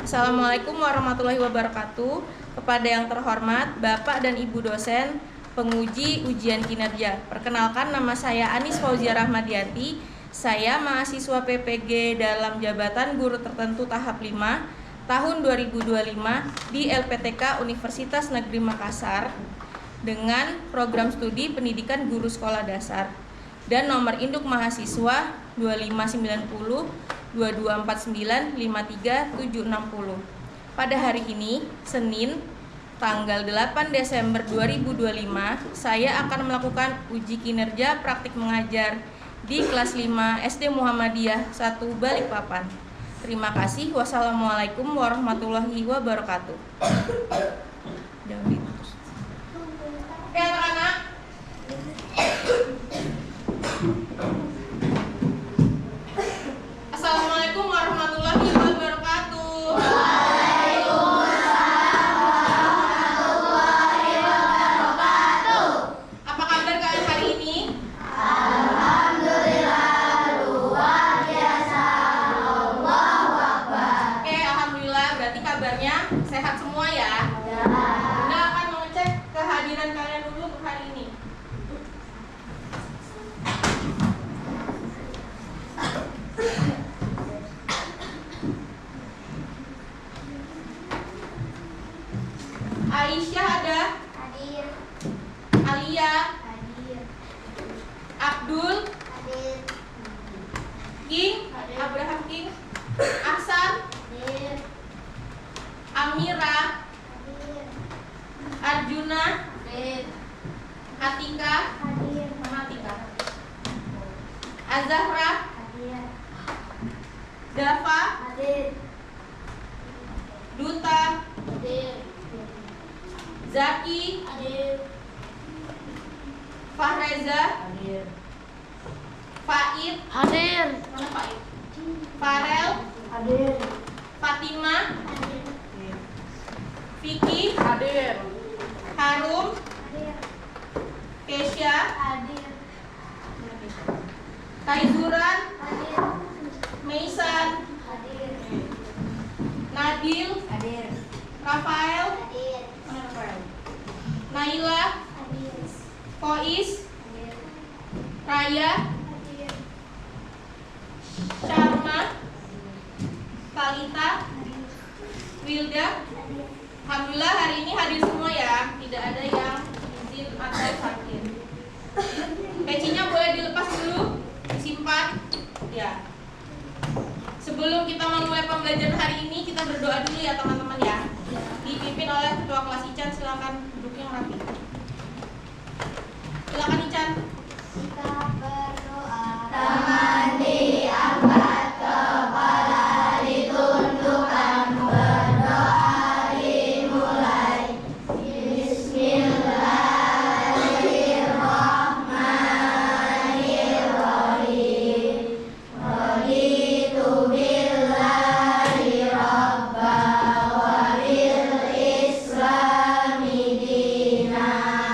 Assalamualaikum warahmatullahi wabarakatuh. Kepada yang terhormat Bapak dan Ibu dosen, penguji ujian kinerja. Perkenalkan, nama saya Anis Fauzia Rahmadianti. Saya mahasiswa PPG dalam jabatan guru tertentu tahap 5 tahun 2025 di LPTK Universitas Negeri Makassar dengan program studi pendidikan guru sekolah dasar dan nomor induk mahasiswa 2590 2249 53760. Pada hari ini, Senin, tanggal 8 Desember 2025, saya akan melakukan uji kinerja praktik mengajar di kelas 5 SD Muhammadiyah 1 Balikpapan. Terima kasih. Wassalamualaikum warahmatullahi wabarakatuh. Oke, anak-anak. Assalamualaikum warahmatullahi wabarakatuh. Waalaikumsalam warahmatullahi wabarakatuh. Apa kabar kalian hari ini? Alhamdulillah, luar biasa. Allahu Akbar. Oke, alhamdulillah, berarti kabarnya sehat semua ya. Ya. Bunda akan mengecek kehadiran kalian dulu untuk hari ini. Aisyah ada, Hadir. Alia, Hadir. Abdul, Hadir. King, Abraham King, Ahsan, Hadir. Amira, Hadir. Arjuna, Hadir. Atika, Hadir. mana Atika? Azahra, Hadir. Dava, Hadir. Duta, Hadir. Zaki, Hadir. Fahreza, Hadir. Faid, Hadir. mana Faid? Farel, Hadir. Fatimah, Hadir. Vicky, Hadir. Harum, Hadir. Kesha, Hadir. Kaizuran, Hadir. Meisan, Hadir. Nabil, Hadir. Rafael, Hadir. mana Rafael? Naila, Hadir. Kois, Hadir. Raya, Hadir. Sharma, Talita, Hadir. Wilda. Alhamdulillah hari ini hadir semua ya, tidak ada yang izin atau sakit. Pecinya boleh dilepas dulu, disimpan. Ya. Sebelum kita memulai pembelajaran hari ini, kita berdoa dulu ya teman-teman ya. Dipimpin oleh Ketua Kelas Ican, silakan duduk yang rapi. Silakan Ican. Kita berdoa. Tangan diangkat, kepala ditundukkan, berdoa dimulai. Bismillahirrahmanirrahim. Raditu billahi rabba wa bil islami dina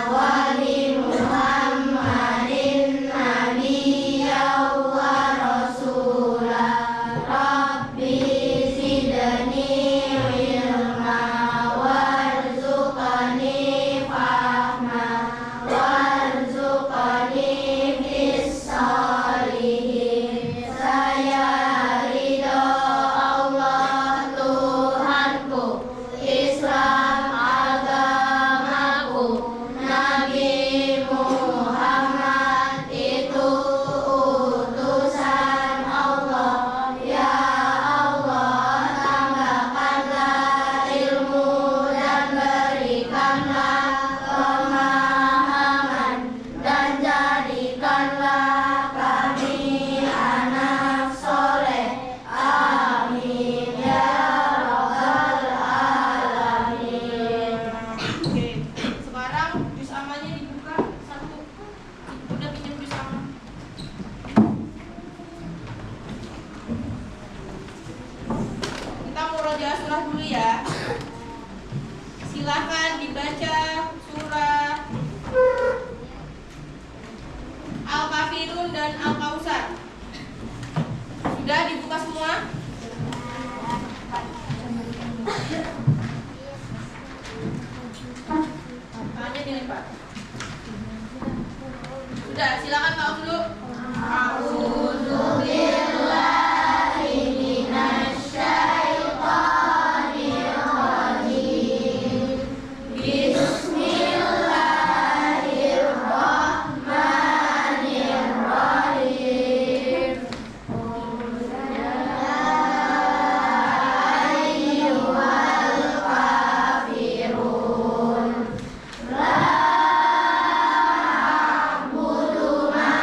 wa bi Muhammadin nabiyya wa rasula. Rabbi zidni ilma warzuqni fahma warzuqni bis-shalihin. Saya ridho Allah Tuhanku, Islam agamaku, Nabi Muhammad itu utusan Allah. Ya Allah, tambahkanlah ilmu dan berikanlah pemahaman, dan jadikanlah kami anak soleh. Amin ya rabbal alamin. Oke, sekarang jus amannya dibuka satu. Udah pinjam jus aman. Kita murojaah surah dulu ya. Silakan dibaca surah Al-Kafirun dan Al-Kausar. Sudah dibuka semua? Tangannya dilipat. Sudah, silakan Kak dulu. A'udzubillahi minasyaitonirrajim. Bismillahirrahmanirrahim. Ayyuhal kafirun. La a'budu ma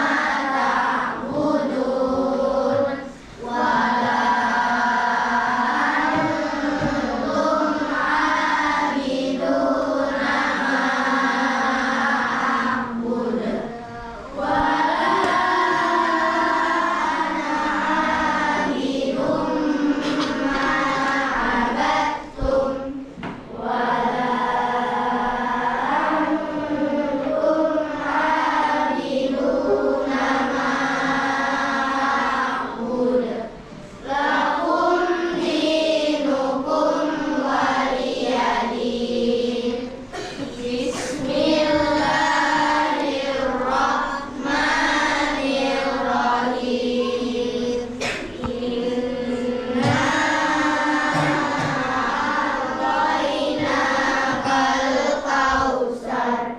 ta'budun wa la antum 'abiduna ma a'bud wa la ana 'abidum ma 'abadtum wa la antum 'abiduna ma a'bud lakum dinukum waliyadin. Bismillahirrahmanirrahim. Inna a'tainakal kautsar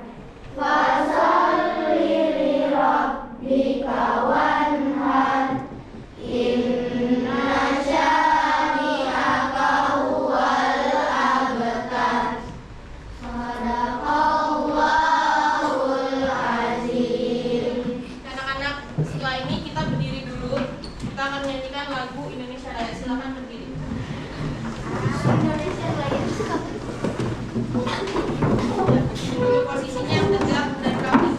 fasalli lirabbika wanhar. Inna syani'aka huwal abtar. Sadaqallahul azim. Anak-anak, setelah ini kita berdiri dulu. Kita akan menyanyikan lagu Indonesia Raya. Silakan berdiri. Indonesia Raya. Duduk posisinya yang tegak dan rapi.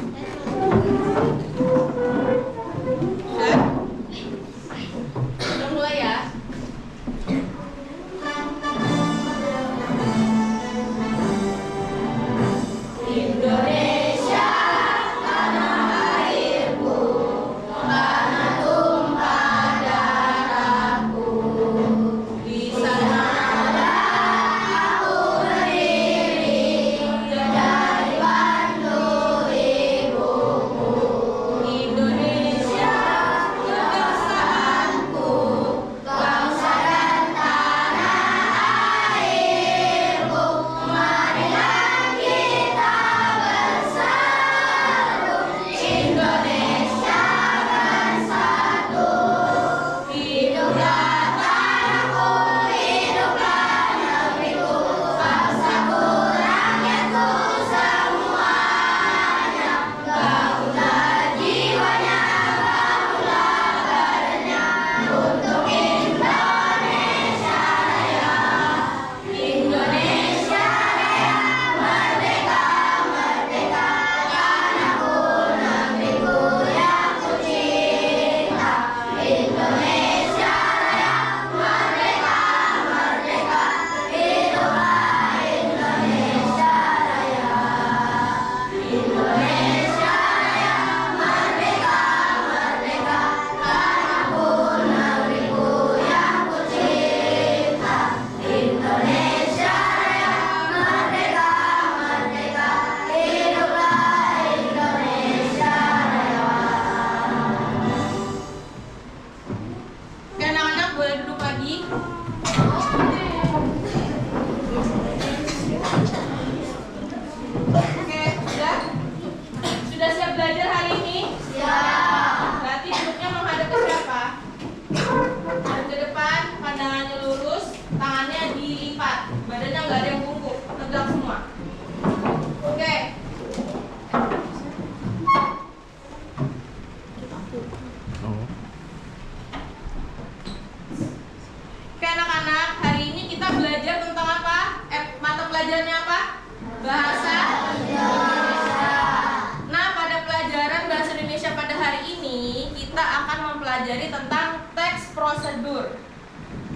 Sudah? Sudah mulai ya? Indonesia, tanah airku, tanah tumpah darahku. Di sanalah aku berdiri, dari bantu ibuku. Indonesia, kebangsaan pelajarannya apa? Bahasa Indonesia. Nah, pada pelajaran bahasa Indonesia pada hari ini kita akan mempelajari tentang teks prosedur.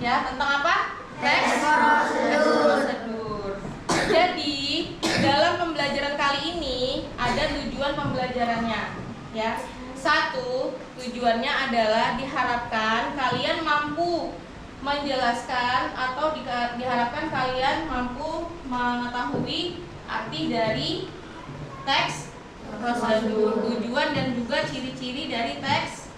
Ya, tentang apa? Teks prosedur. Jadi, dalam pembelajaran kali ini ada tujuan pembelajarannya. Ya. Satu, tujuannya adalah diharapkan kalian mampu menjelaskan atau diharapkan kalian mampu mengetahui arti dari teks prosedur, tujuan dan juga ciri-ciri dari teks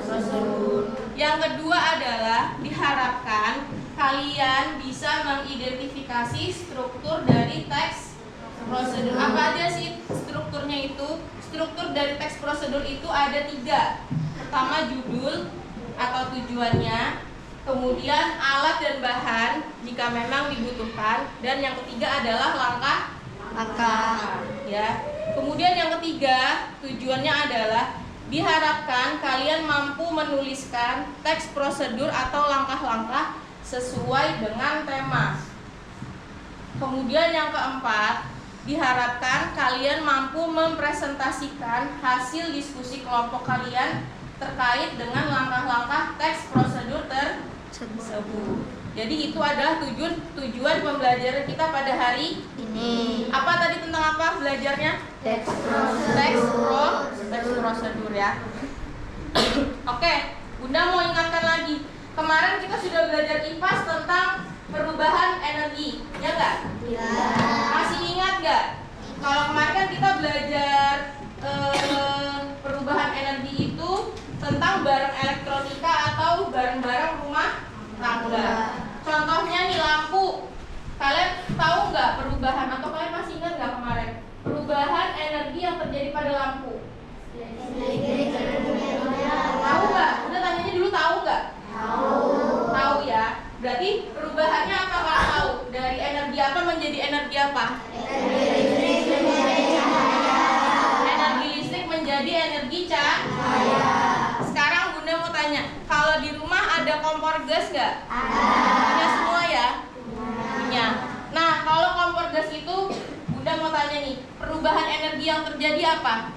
prosedur. Yang kedua adalah diharapkan kalian bisa mengidentifikasi struktur dari teks prosedur. Apa aja sih strukturnya itu? Struktur dari teks prosedur itu ada 3. Pertama, judul atau tujuannya, kemudian alat dan bahan jika memang dibutuhkan, dan yang ketiga adalah langkah ya. Kemudian yang ketiga, tujuannya adalah diharapkan kalian mampu menuliskan teks prosedur atau langkah-langkah sesuai dengan tema. Kemudian yang keempat, diharapkan kalian mampu mempresentasikan hasil diskusi kelompok kalian terkait dengan langkah-langkah teks prosedur tersebut. Jadi itu adalah tujuan pembelajaran kita pada hari ini. Apa tadi tentang apa belajarnya? Teks prosedur ya. Oke, Bunda mau ingatkan lagi. Kemarin kita sudah belajar IPAS tentang perubahan energi, ya nggak? Ya. Masih ingat nggak? Kalau kemarin kan kita belajar perubahan energi itu tentang barang elektronika atau barang-barang rumah tangga. Contohnya nih lampu. Kalian tahu nggak perubahan, atau kalian masih ingat nggak kemarin perubahan energi yang terjadi pada lampu? Tahu nggak? Udah tanyanya dulu, tahu nggak? Tahu ya. Berarti perubahannya apa kalau tahu? Dari energi apa menjadi energi apa? Energi listrik menjadi energi cahaya. Sekarang Bunda mau tanya, kalau di rumah ada kompor gas nggak? Punya semua ya? Punya. Nah, kalau kompor gas itu Bunda mau tanya nih, perubahan energi yang terjadi apa?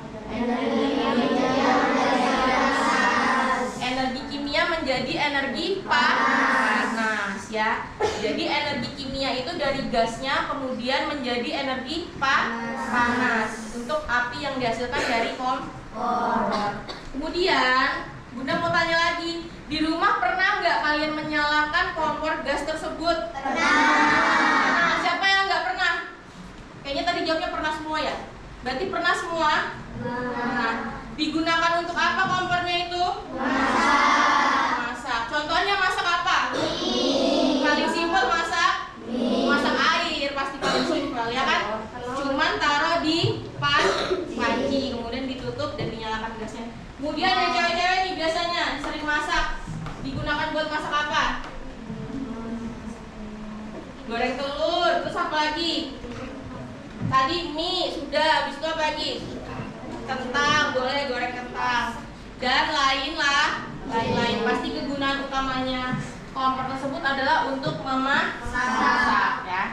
Energi kimia menjadi energi panas ya. Jadi energi kimia itu dari gasnya kemudian menjadi energi panas untuk api yang dihasilkan dari kompor. Kemudian Bunda mau tanya lagi, di rumah pernah nggak kalian menyalakan kompor gas tersebut? Nah, siapa yang nggak pernah? Kayaknya tadi jawabnya pernah semua ya. Berarti pernah semua? Nah, digunakan untuk apa kompornya itu? Masak. Contohnya masak apa? Paling simpel masak? Masak air, pasti paling simpel ya kan? Cuman taruh di panci, kemudian ditutup dan dinyalakan gasnya. Kemudian yang cewek-cewek nih biasanya sering masak, digunakan buat masak apa? Goreng telur, terus apa lagi? Tadi mie sudah, habis itu apa lagi? Kentang, boleh goreng kentang. Dan lain. Pasti kegunaan utamanya kompor tersebut adalah untuk memasak ya.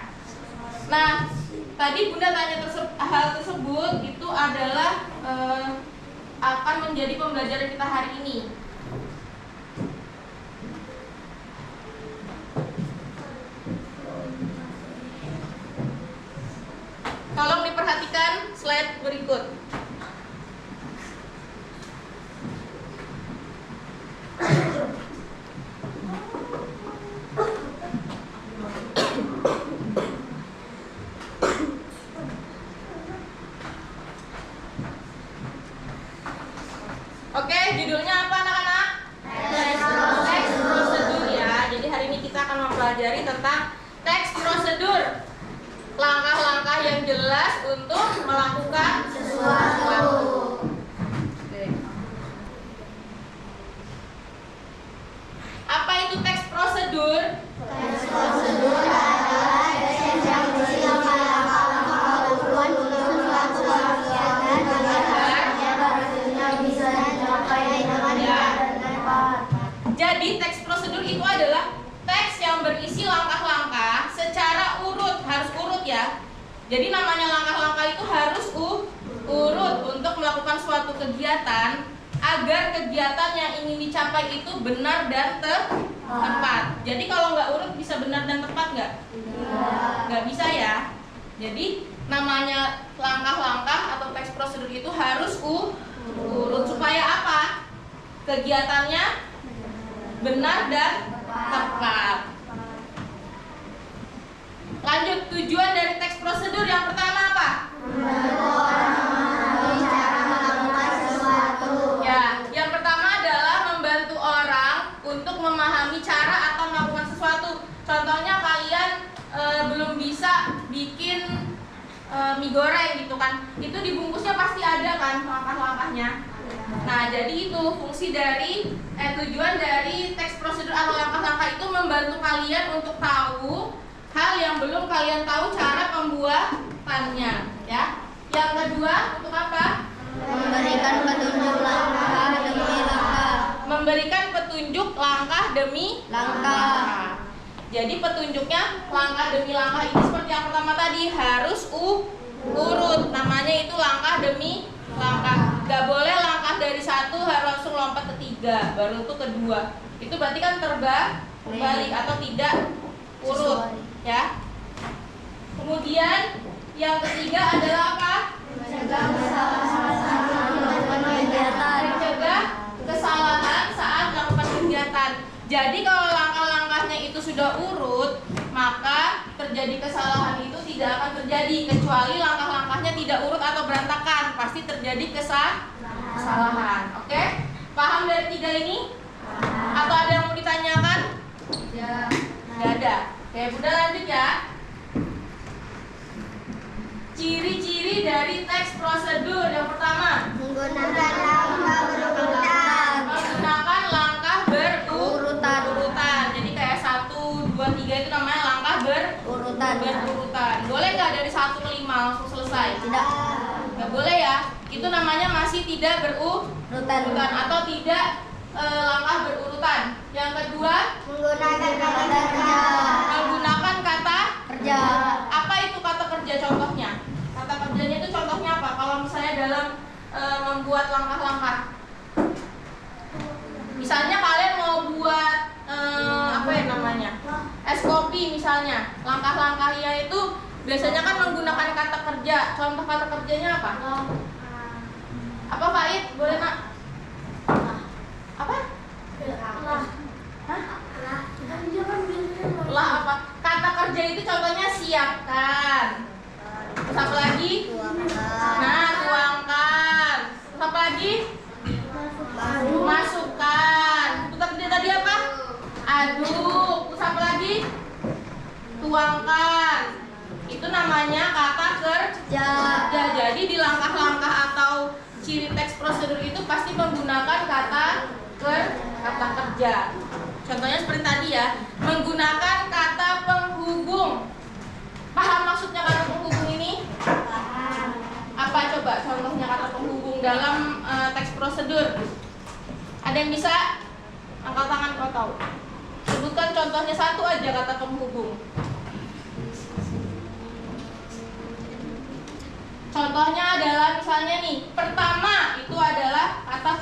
Nah, tadi Bunda tanya hal tersebut itu adalah akan menjadi pembelajaran kita hari ini. Tolong diperhatikan slide berikut. Oke, judulnya apa anak-anak? Teks prosedur ya. Jadi hari ini kita akan mempelajari tentang teks prosedur. Langkah-langkah yang jelas untuk melakukan sesuatu. Oke. Apa itu teks prosedur? Teks prosedur adalah teks yang berisi langkah-langkah ketentuan untuk suatu kegiatan agar hasilnya bisa dicapai dengan cepat. Jadi teks prosedur itu adalah teks yang berisi langkah-langkah secara urut, harus urut ya. Jadi namanya langkah-langkah itu harus urut untuk melakukan suatu kegiatan agar kegiatan yang ingin dicapai itu benar dan tepat. Jadi kalau nggak urut bisa benar dan tepat nggak? Nggak bisa ya. Jadi namanya langkah-langkah atau teks prosedur itu harus urut supaya apa? Kegiatannya benar dan Tepat. Lanjut, tujuan dari teks prosedur yang pertama apa? Cara melakukan sesuatu. Ya, yang pertama adalah membantu orang untuk memahami cara atau melakukan sesuatu. Contohnya kalian belum bisa bikin mie goreng gitu kan, itu dibungkusnya pasti ada kan langkah-langkahnya. Nah, jadi itu fungsi dari tujuan dari teks prosedur atau langkah-langkah itu membantu kalian untuk tahu hal yang belum kalian tahu cara pembuatannya, ya. Yang kedua untuk apa? Memberikan petunjuk langkah demi langkah. Memberikan petunjuk langkah demi Langkah. Jadi petunjuknya langkah demi langkah ini seperti yang pertama tadi harus urut, namanya itu langkah demi langkah. Gak boleh langkah dari satu harus langsung lompat ke tiga, baru itu kedua. Itu berarti kan terbalik atau tidak urut, ya. Kemudian yang ketiga adalah apa? Mencegah kesalahan saat melakukan kegiatan. Jadi kalau langkah-langkahnya itu sudah urut, maka terjadi kesalahan itu tidak akan terjadi kecuali langkah-langkahnya tidak urut atau berantakan, pasti terjadi kesalahan. Oke? Paham dari tiga ini? Atau ada yang mau ditanyakan? Tidak ada. Oke, Bunda lanjut ya. Ciri-ciri dari teks prosedur yang pertama, Menggunakan langkah berurutan. menggunakan langkah berurutan. Jadi kayak 1, 2, 3 itu namanya langkah berurutan. Boleh nggak dari 1 ke 5 langsung selesai? Tidak. Nggak boleh ya. Itu namanya masih tidak berurutan atau tidak langkah berurutan. Yang kedua, Menggunakan kata kerja. menggunakan kata Kerja. apa itu kata kerja contohnya? Kata kerjanya itu contohnya apa? Kalau misalnya dalam membuat langkah-langkah, misalnya kalian mau buat apa ya namanya, es kopi misalnya, langkah-langkahnya itu biasanya kan menggunakan kata kerja. Contoh kata kerjanya apa? Apa Faid? Boleh nak? Apa? Hah? Lah apa? Kata kerja itu contohnya siapkan. Terus apa lagi? Nah, tuangkan. Terus apa lagi? Masukkan. Kata kerja tadi apa? Aduk. Terus apa lagi? Tuangkan. Itu namanya kata kerja. Jadi di langkah-langkah atau ciri teks prosedur itu pasti menggunakan kata kerja. Contohnya seperti tadi ya, menggunakan kata penghubung. Paham maksudnya kata penghubung ini? Apa coba contohnya kata penghubung dalam teks prosedur? Ada yang bisa? Angkat tangan kalau tahu. Sebutkan contohnya satu aja kata penghubung. Contohnya adalah misalnya nih, pertama itu adalah kata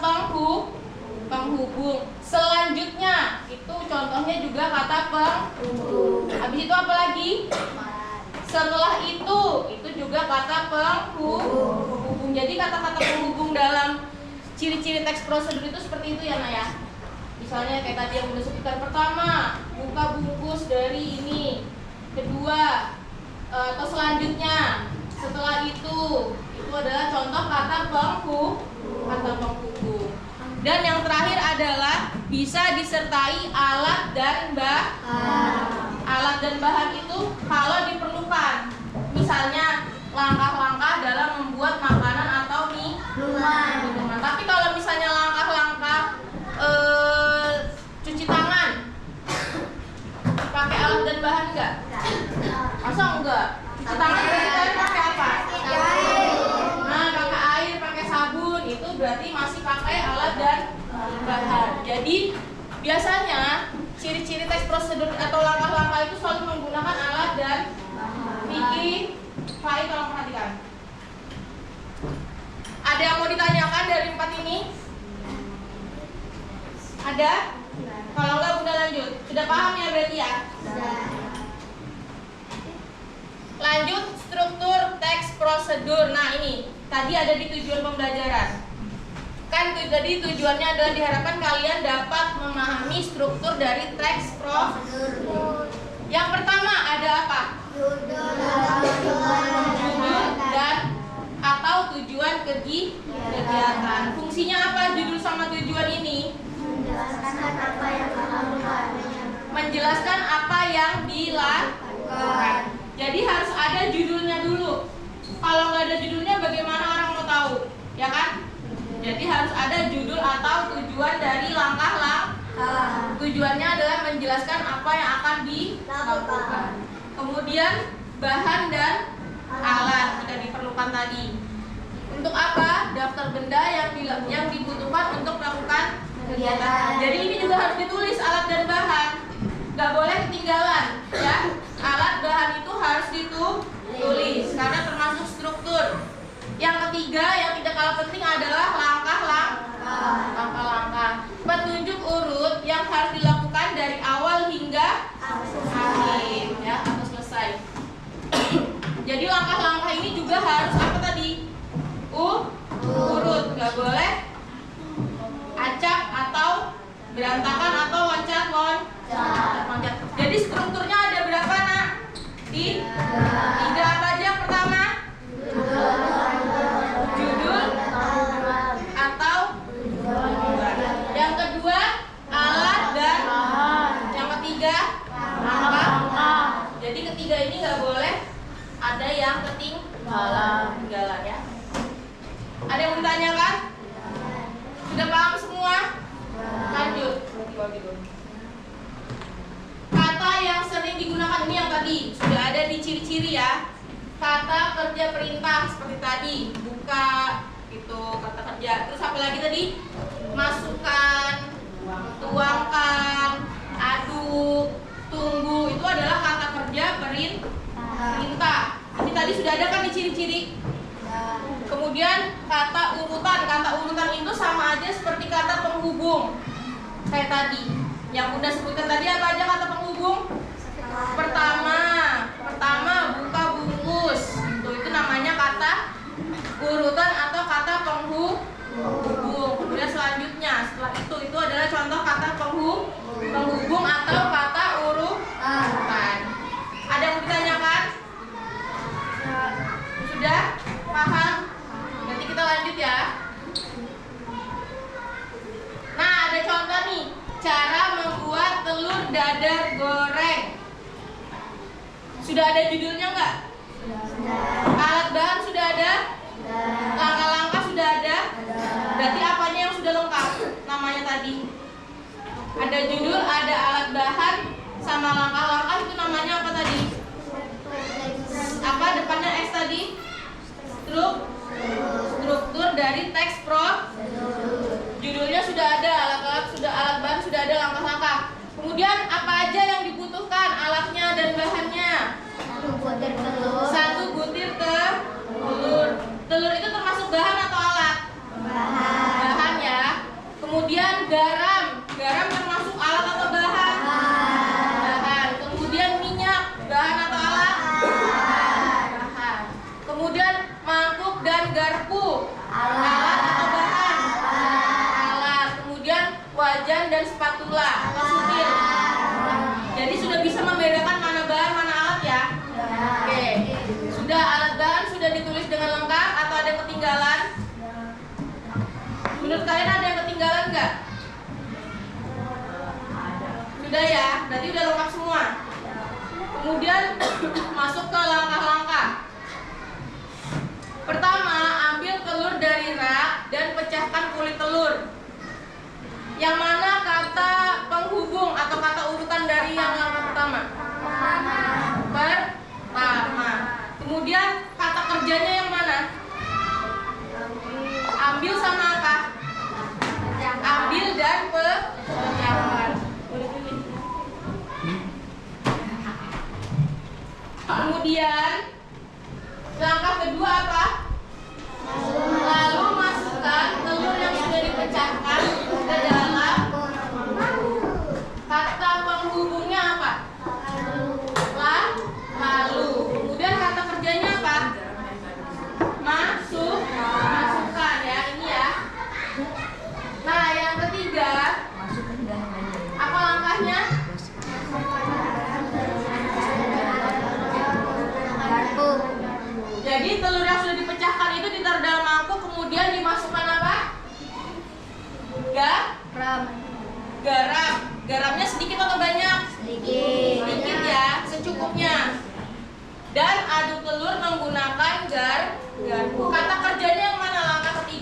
penghubung. Selanjutnya itu contohnya juga kata penghubung. Habis itu apa lagi? Setelah itu juga kata penghubung. Jadi kata-kata penghubung dalam ciri-ciri teks prosedur itu seperti itu ya Naya. Misalnya kayak tadi yang udah sebutkan, pertama buka bungkus dari ini, kedua atau selanjutnya, setelah itu adalah contoh kata penghubung. Dan yang terakhir adalah bisa disertai alat dan bahan. Alat dan bahan itu kalau diperlukan, misalnya langkah-langkah dalam membuat makanan atau minuman. Tapi kalau misalnya langkah-langkah cuci tangan, pakai alat dan bahan enggak? Masa enggak? Cuci tangan berarti pakai apa? Nah, pakai air, pakai sabun, itu berarti masih pakai alat dan bahan. Jadi biasanya ciri-ciri teks prosedur atau langkah-langkah itu selalu menggunakan alat dan Vicky, Fai tolong perhatikan. Ada yang mau ditanyakan dari 4 ini? Ada? Kalau enggak Bunda lanjut. Sudah paham ya berarti ya? Lanjut struktur teks prosedur. Nah ini tadi ada di tujuan pembelajaran. Kan itu tadi tujuannya adalah diharapkan kalian dapat memahami struktur dari teks prosedur. Yang pertama ada apa? Judul dan atau tujuan kegiatan. Fungsinya apa judul sama tujuan ini? Menjelaskan apa yang dilakukan. Jadi harus ada judulnya dulu. Kalau nggak ada judulnya bagaimana orang mau tahu? Ya kan? Jadi harus ada judul atau tujuan dari langkah-langkah. Tujuannya adalah menjelaskan apa yang akan dilakukan. Kemudian bahan dan alat jika diperlukan tadi. Untuk apa? Daftar benda yang dibutuhkan untuk melakukan kegiatan. Jadi ini juga harus ditulis alat dan bahan. Gak boleh ketinggalan, ya. Alat bahan itu harus ditulis karena termasuk struktur. Yang ketiga yang tidak kalah penting adalah langkah-langkah. Petunjuk urut yang harus dilakukan dari awal hingga akhir, ya, atau selesai. Jadi langkah-langkah ini juga harus apa tadi? Urut, nggak boleh acak atau berantakan atau loncat. Jadi strukturnya ada berapa, nak? Tiga apa aja? Yang pertama judul atau yang kedua alat dan yang ketiga langkah. Jadi ketiga ini nggak boleh ada yang ketinggalan, ya. Ada yang mau ditanyakan? Sudah paham semua? Lanjut. Kata yang sering digunakan ini yang tadi sudah ada di ciri-ciri, ya. Kata kerja perintah seperti tadi, buka itu kata kerja. Terus apa lagi tadi? Masukkan, tuangkan, aduk, tunggu, itu adalah kata kerja perintah. Ini tadi sudah ada kan di ciri-ciri. Kemudian kata urutan itu sama aja seperti kata penghubung kayak tadi. Yang Bunda sebutkan tadi apa aja kata penghubung? Pertama buka bungkus. Itu namanya kata urutan atau kata penghubung. Kemudian selanjutnya setelah itu adalah contoh kata penghubung atau kata urutan. Ada yang ditanyakan? Sudah paham? Nanti kita lanjut, ya. Nah, ada contoh nih, cara membuat telur dadar goreng. Sudah ada judulnya nggak? Alat bahan sudah ada? Langkah-langkah sudah ada? Berarti apanya yang sudah lengkap? Namanya tadi. Ada judul, ada alat bahan, sama langkah-langkah, itu namanya apa tadi? Apa depannya X tadi? Struktur dari teks judulnya sudah ada, alat bahan sudah ada, langkah-langkah. Kemudian apa aja yang dibutuhkan alatnya dan bahannya? 1 butir telur. Telur itu termasuk bahan atau alat? Bahan, ya. Kemudian garam termasuk alat atau bahan? Bahan. Kemudian minyak, bahan atau alat? Bahan. Kemudian mangkuk dan garpu, alat atau bahan? Alat. Kemudian wajan dan spatula atau sutil. Jadi sudah bisa membedakan mana bahan mana alat, ya. Oke. Sudah alat bahan sudah ditulis dengan lengkap atau ada yang ketinggalan? Menurut kalian ada yang ketinggalan nggak? Sudah, ya. Berarti udah lengkap semua. Kemudian masuk ke langkah-langkah. Pertama, ambil telur dari rak dan pecahkan kulit telur. Yang mana kata penghubung atau kata urutan dari yang langkah pertama? Pertama. Kemudian kata kerjanya yang mana? Ambil sama apa? Ambil dan pecahkan. Kemudian langkah kedua apa? Lalu masukkan telur yang sudah dipecahkan ke dalam. Kata penghubungnya apa? Lalu. Kemudian kata kerjanya apa? Masukkan, ya. Ini, ya.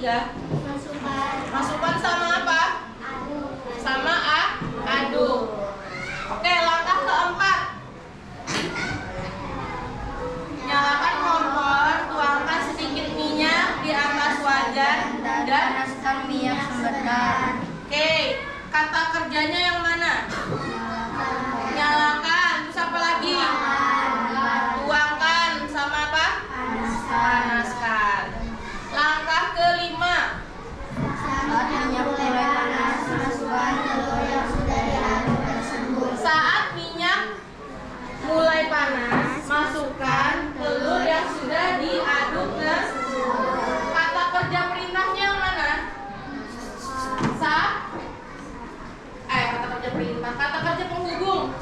ketiga? Masukkan sama apa? Sama aduk. Oke, langkah keempat. Nyalakan kompor, tuangkan sedikit minyak di atas wajan dan panaskan minyak sebentar. Oke, kata kerjanya yang mana? Nyalakan, terus apa lagi? Tuangkan sama apa? Panaskan. Langkah kelima. Saat minyak mulai panas, masukkan telur yang sudah diaduk tersebut. Saat minyak mulai panas, masukkan telur yang sudah diaduk tersebut. Kata kerja perintahnya yang mana? Kata kerja perintah, kata kerja penghubung.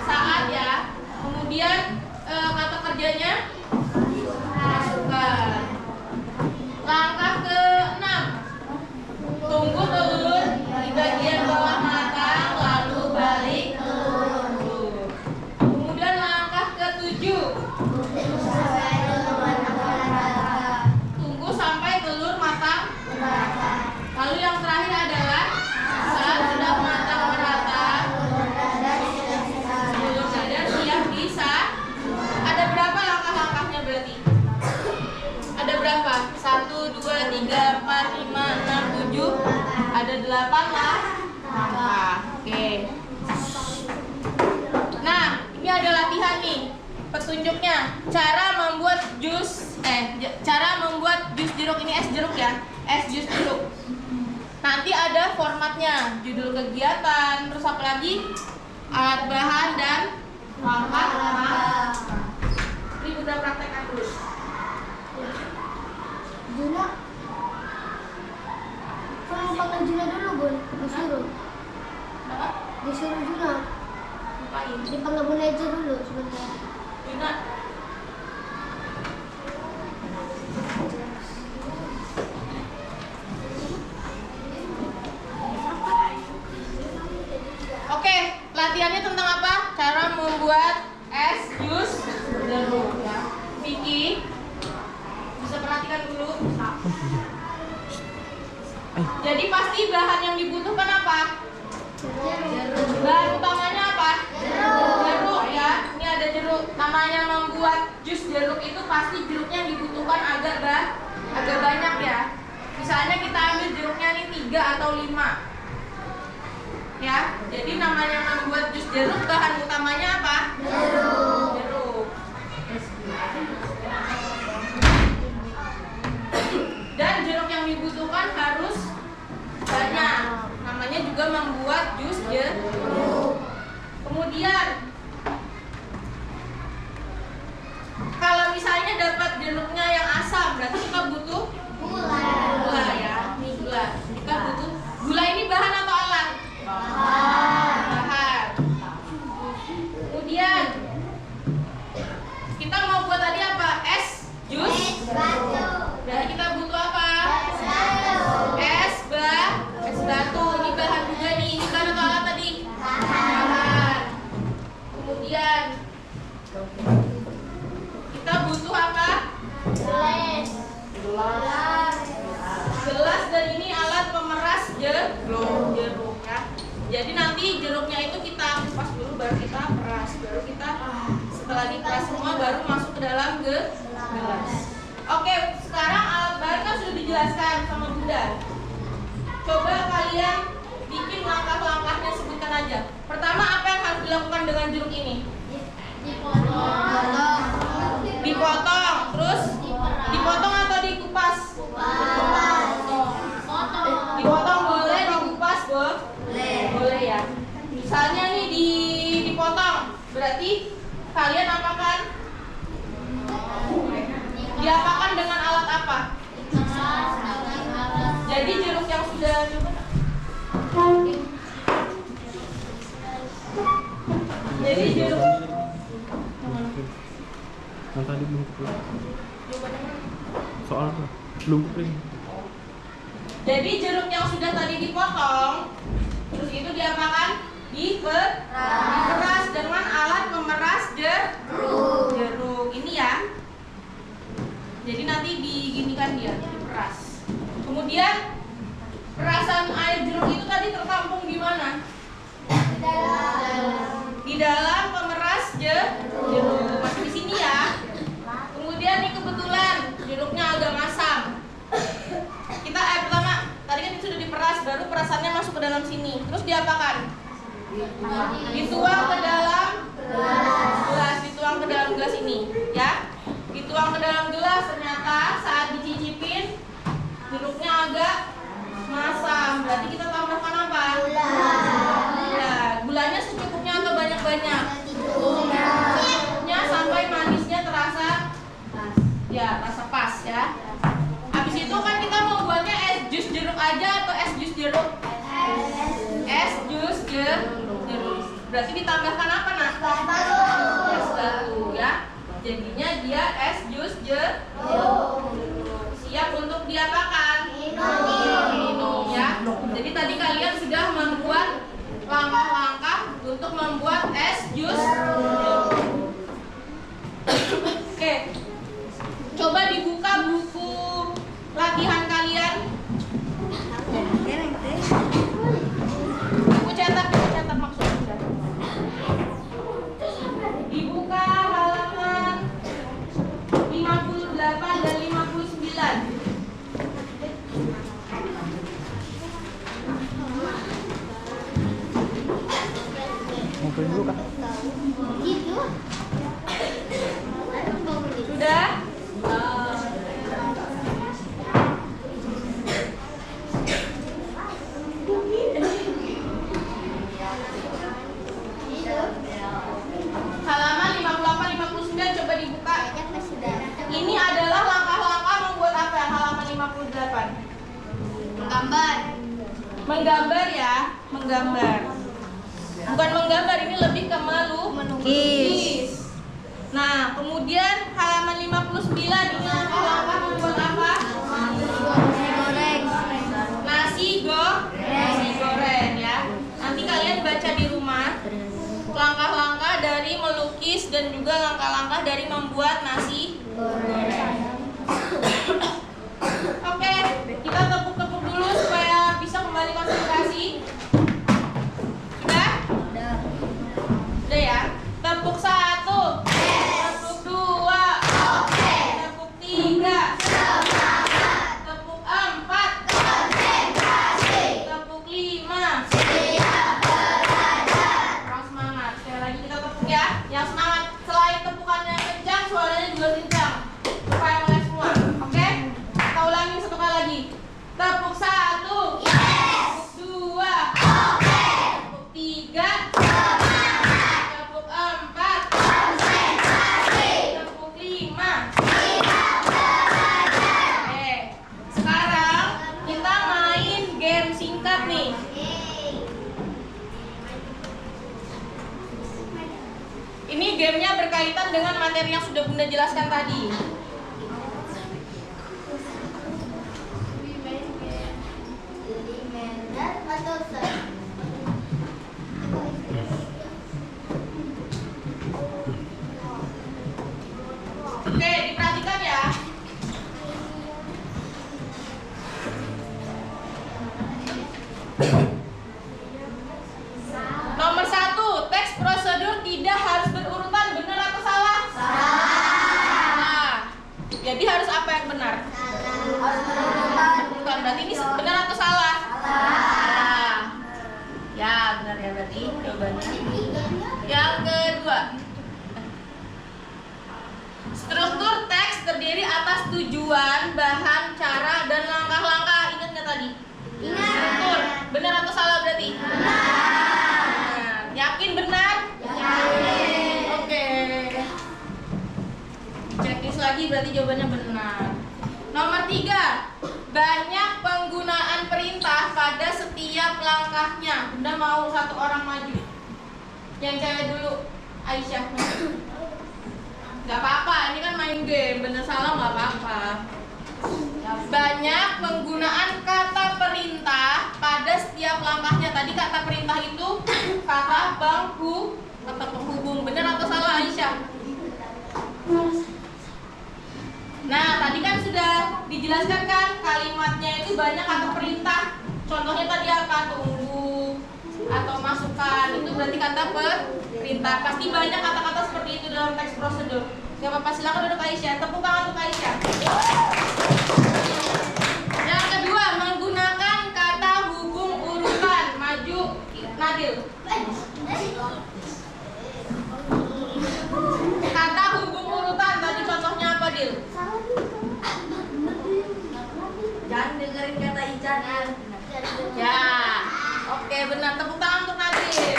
Saat ya. Kemudian kata kerjanya masukkan. Langkah ke-6. Tunggu telur di bagian bawah matang, lalu balik telur. Kemudian langkah ke-7. Tunggu sampai telur matang merata. Lalu yang terakhir adalah saat sudah matang merata, telur dadar siap bisa. Ada berapa langkah-langkahnya berarti? Ada berapa? 1, 2, 3, 4, 5, 6, 7. Ada 8 lah langkah. Oke. Nah, ini ada latihan nih. Petunjuknya, cara membuat jus jeruk, ini es jeruk ya. Es jus jeruk. Nanti ada formatnya, judul kegiatan, terus apa lagi? Alat bahan dan langkah-langkah. Ini udah praktekkan dulu. Juna, kamu panggil Juna dulu, Bun. Disuruh. Apa? Disuruh Juna. Ngapain? Dipanggil Bun aja dulu sebentar. Juna. Oke, latihannya tentang apa? Cara membuat es jus jeruk ya. Vicky, bisa perhatikan dulu. Jadi pasti bahan yang dibutuhkan apa? Bahan utamanya apa? Jeruk ya. Ini ada jeruk. Namanya membuat jus jeruk itu pasti jeruknya yang dibutuhkan agak banyak ya. Misalnya kita ambil jeruknya nih 3 atau 5. Ya. Jadi namanya membuat jus jeruk bahan utamanya apa? Jeruk. Dan jeruk yang dibutuhkan harus banyak. Namanya juga membuat jus jeruk. Kemudian kalau misalnya dapat jeruknya yang asam, berarti kita butuh gula ya. Ini gula. Kita butuh gula. Ini bahan atau alat? Bahan. Kemudian kita mau buat tadi apa? Es jus batu. Jadi kita butuh apa? Es batu. Ini bahan juga nih. Ini bahan atau alat tadi? Bahan. Kemudian kita butuh apa? Gelas dan ini alat pemeras jeruk ya. Jadi nanti jeruknya itu kita kupas dulu, baru kita peras, baru kita setelah diperas semua baru masuk ke dalam gelas. Oke, sekarang alat bahan kan sudah dijelaskan sama Bunda. Coba kalian bikin langkah-langkahnya, sebutkan aja. Pertama, apa yang harus dilakukan dengan jeruk ini? Dipotong. Terus dipotong atau dikupas? Dipotong boleh, dikupas boleh ya. Misalnya nih dipotong, berarti kalian apakan? Diapakan dengan alat apa? Jadi jeruk yang sudah jadi jeruk yang tadi belum kepling. Soal apa? Belum kepling. Jadi jeruk yang sudah tadi dipotong, terus itu diapakan? Diperas dengan alat pemeras jeruk. Ini ya. Jadi nanti diginikan dia, diperas. Kemudian perasan air jeruk itu tadi tertampung di mana? Di dalam pemeras jeruk. Masih di sini ya. Kemudian nih kebetulan jeruknya agak masam. Kita pertama tadi kan sudah diperas, baru perasannya masuk ke dalam sini. Terus diapakan? Dituang ke dalam gelas, dituang ke dalam gelas ini, ya. Dituang ke dalam gelas, ternyata saat dicicipin jeruknya agak masam. Berarti kita tambahkan apa? Gula. Gulanya secukupnya atau banyak-banyak? Secukupnya sampai manisnya terasa ya, rasa pas ya. Habis itu kan kita mau buatnya es jus jeruk aja atau es jus jeruk? Es jus jeruk. Berarti ditambahkan apa, Nak? Es batu ya. Jadinya dia es jus jeruk. Siap untuk diapakan? Minum ya. Jadi tadi kalian sudah membuat langkah-langkah untuk membuat es jus jeruk. Oke. Coba dibuka buku latihan kalian. Buku cetak maksudnya. Dibuka halaman 58 dan 59. Ngapain dulu Kak? Sudah? Halaman 58 59 coba dibuka. Ini adalah langkah-langkah membuat apa? Halaman 58. Menggambar ya, menggambar. Bukan menggambar, ini lebih ke melukis. Nah, kemudian halaman 59 ini langkah-langkah membuat apa? Nasi goreng ya. Nanti kalian baca di rumah langkah-langkah dari melukis dan juga langkah-langkah dari membuat nasi goreng. Oke, kita tepuk-tepuk dulu supaya bisa kembali konsentrasi. Sudah? Udah ya. Tepuk 1, tepuk 2, tepuk 3, tepuk 4, tepuk 5. Kurang semangat. Sekali lagi kita tepuk ya. Yang semangat, selain tepukannya kencang, suaranya juga kencang supaya melek semua. Oke? Kita ulangi satu kali lagi. Tepuk 1, tepuk 2, tepuk 3, tepuk 4, tepuk 5. Oke. Sekarang kita main game singkat nih. Ini gamenya berkaitan dengan materi yang sudah Bunda jelaskan tadi. Oke, diperhatikan ya. Nomor 1, teks prosedur tidak harus berurutan, benar atau salah? Salah. Jadi harus apa yang benar? Bukan, berarti ini benar atau salah? Salah. Ya, benar ya berarti jawabannya. Yang kedua, struktur teks terdiri atas tujuan, bahan, cara, dan langkah-langkah. Ingat nggak tadi? Ingat. Struktur, benar atau salah berarti? Benar. Yakin benar? Yakin. Oke. Checklist lagi berarti jawabannya benar. Nomor 3, banyak penggunaan perintah pada setiap langkahnya. Bunda mau satu orang maju. Yang cewek dulu, Aisyah. Gak apa-apa, ini kan main game, bener salah gak apa-apa. Banyak penggunaan kata perintah pada setiap langkahnya. Tadi kata perintah itu kata penghubung. Bener atau salah, Aisyah? Nah, tadi kan sudah dijelaskan kan kalimatnya itu banyak atau perintah. Contohnya tadi apa? Tunggu atau masukkan. Itu berarti kata perintah. Pasti banyak kata-kata seperti itu dalam teks prosedur. Gak apa-apa, silakan duduk Aisyah. Tepuk tangan untuk Aisyah. Yang kedua, menggunakan kata hubung urutan. Maju, Nadil. Kata hubung urutan, tadi contohnya apa, Dil? Jangan dengerin kata Ican. Ya, oke benar. Tepuk tangan untuk Nadil.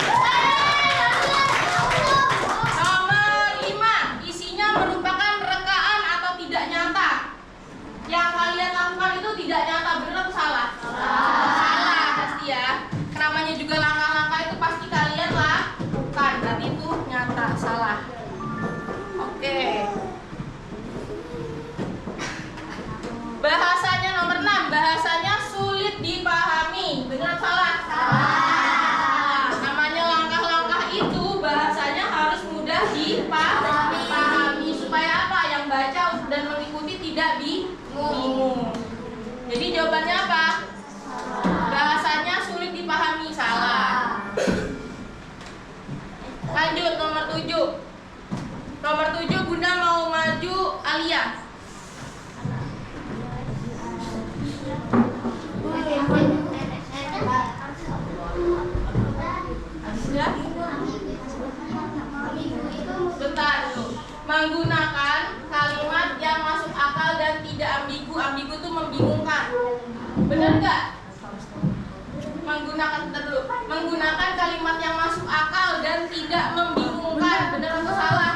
Nomor 5, isinya merupakan rekaan atau tidak nyata. Yang kalian lakukan itu tidak nyata, benar atau salah? Salah pasti ya. Namanya juga langkah-langkah itu pasti kalian lakukan, berarti itu nyata, salah. Oke. Bahasanya nomor 6, bahasanya sulit dipahami, benar atau salah? Salah. Namanya langkah-langkah itu bahasanya harus mudah dipahami supaya apa? Yang baca dan mengikuti tidak bingung. Jadi jawabannya apa? Bahasanya sulit dipahami, salah. Lanjut nomor 7. Nomor 7 Bunda mau maju Alia. Ya? Bentar dulu. Menggunakan kalimat yang masuk akal dan tidak ambigu. Ambigu itu membingungkan. Benar nggak? Menggunakan kalimat yang masuk akal dan tidak membingungkan. Benar atau salah?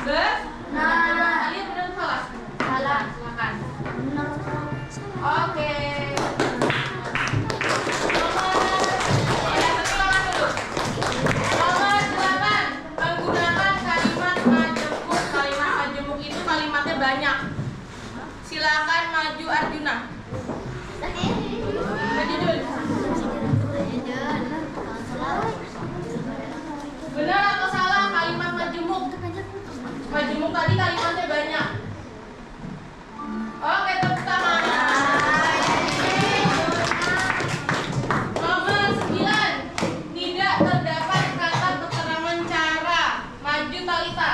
Benar. Kalian benar atau salah? Salah. Silakan. Oke. Nomor 8. Menggunakan kalimat majemuk. Kalimat majemuk itu kalimatnya banyak. Silakan maju Arjuna. Maju dulu. Benar atau salah kalimat majemuk? Majemuk tadi kalimatnya banyak. Oke, tepuk tangan. Nomor 9. Tidak terdapat kata keterangan cara. Maju Talita.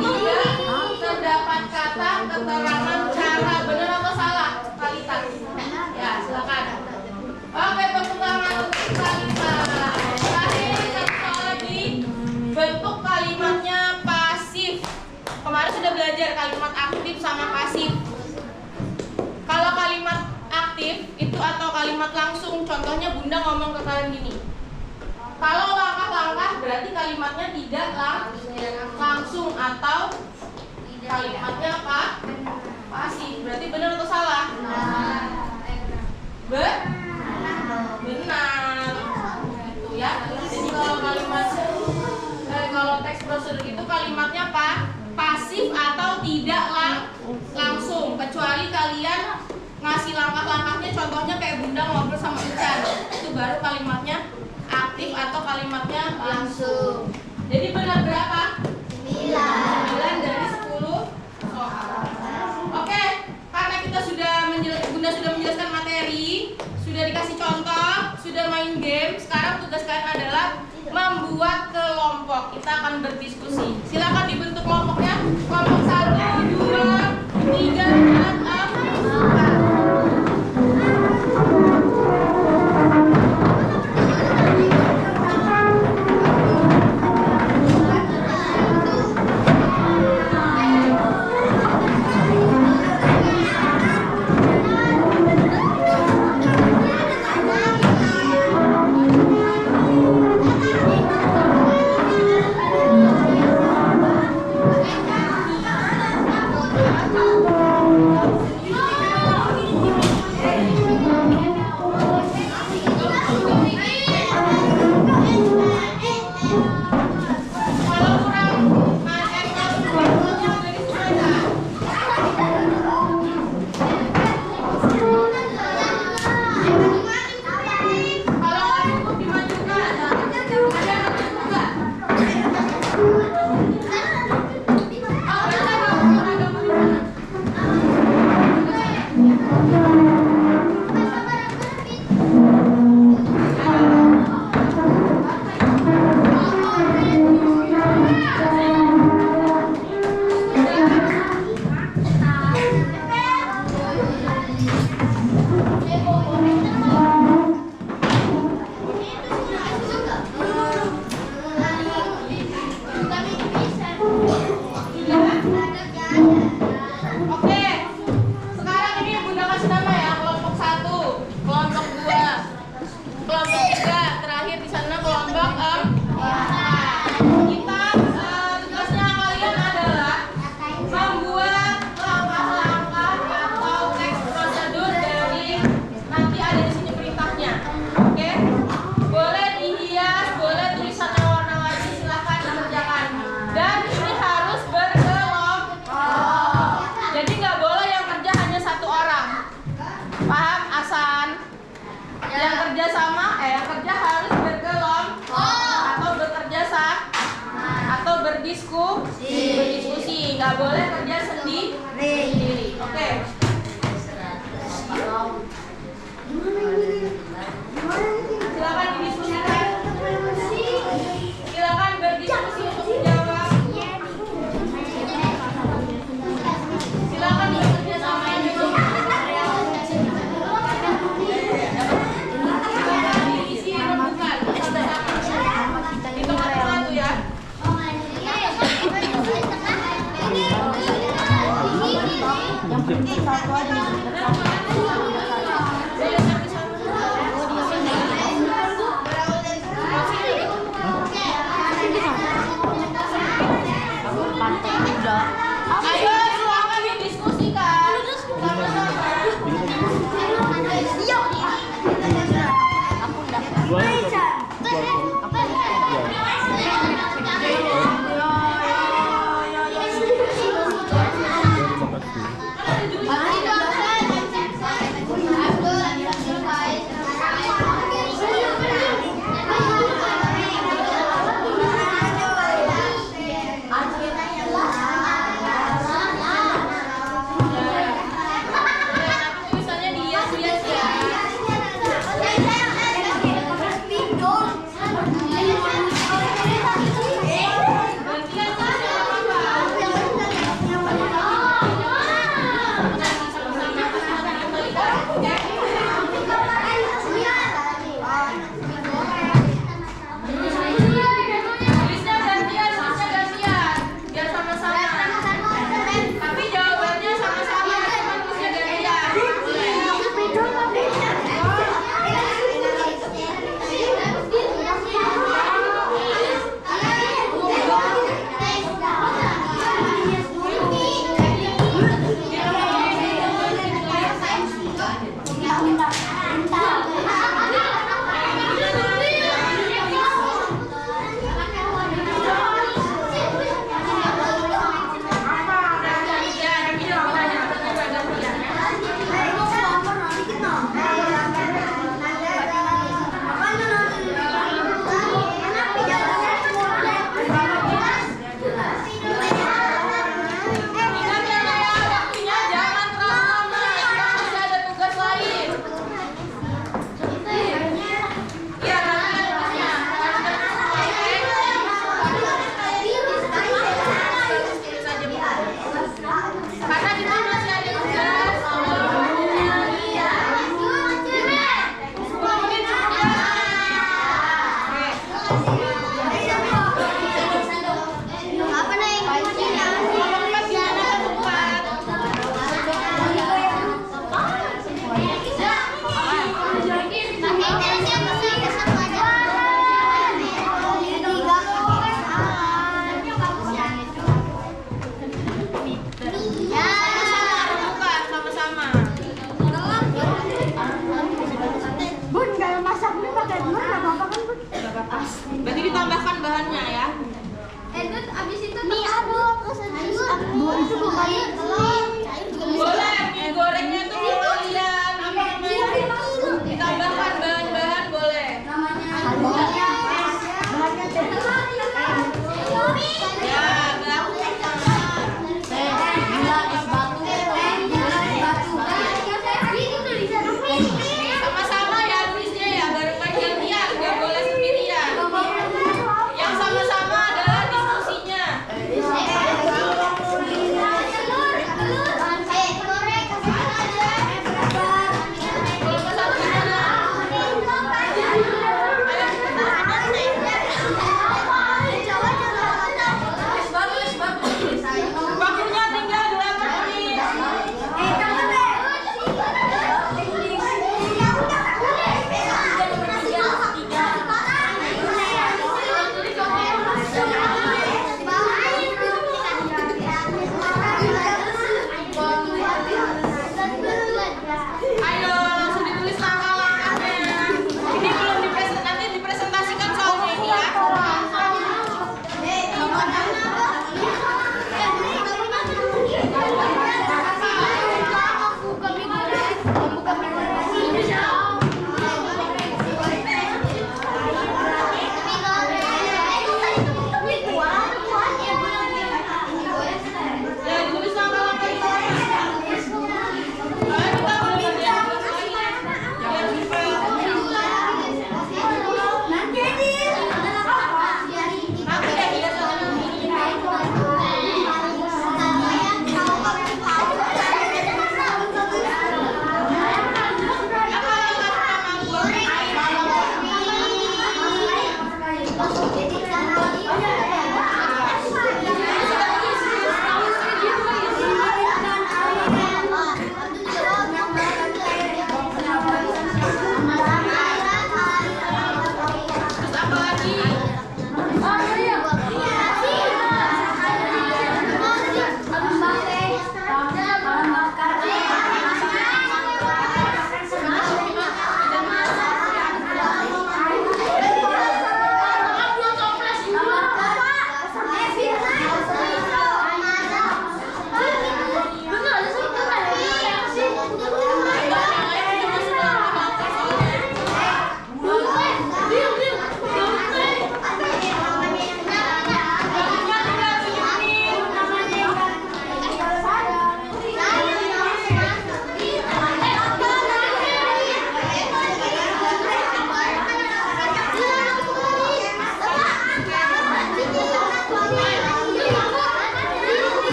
Tidak terdapat kata keterangan cara. Benar atau salah Talita? Ya, silakan. Oke, tepuk tangan untuk Talita. Terakhir satu soal lagi. Bentuk kalimatnya pasif. Kemarin sudah belajar kalimat aktif sama pasif. Kalau kalimat aktif itu atau kalimat langsung, contohnya Bunda ngomong ke kalian gini. Kalau langkah-langkah berarti kalimatnya tidak langsung atau kalimatnya apa? Pasif. Berarti benar atau salah? Benar. Itu ya. Jadi kalau teks prosedur itu kalimatnya apa? Pasif atau tidak langsung, kecuali kalian ngasih langkah-langkahnya, contohnya kayak Bunda ngobrol sama Ican, itu baru kalimatnya aktif atau kalimatnya langsung. Jadi benar berapa? 9 dari 10 soal. Oke, karena Bunda sudah menjelaskan materi, sudah dikasih contoh, sudah main game, sekarang tugas kalian adalah membuat kelompok. Kita akan berdiskusi. Silakan dibentuk kelompoknya. Kelompok 1, 2, 3, 4, 5. nebak kita tugasnya kalian adalah membuat langkah-langkah atau teks prosedur dari nanti ada di sini perintahnya. Oke? Boleh dihias, boleh tulisannya warna-warni, silahkan dikerjakan. Dan ini harus berkelompok. Jadi nggak boleh yang kerja hanya satu orang. Paham, Asan? Yang kerja yang kerja harus berkelompok atau bekerja atau berdiskusi. Nggak boleh kerja sendiri. Oke. Silakan didiskusikan. Silakan berdiskusi untuk menjawab. Silakan bekerja sama yang dulu. Diisi rembukan. Hitung satu ya. Yang penting satu aja.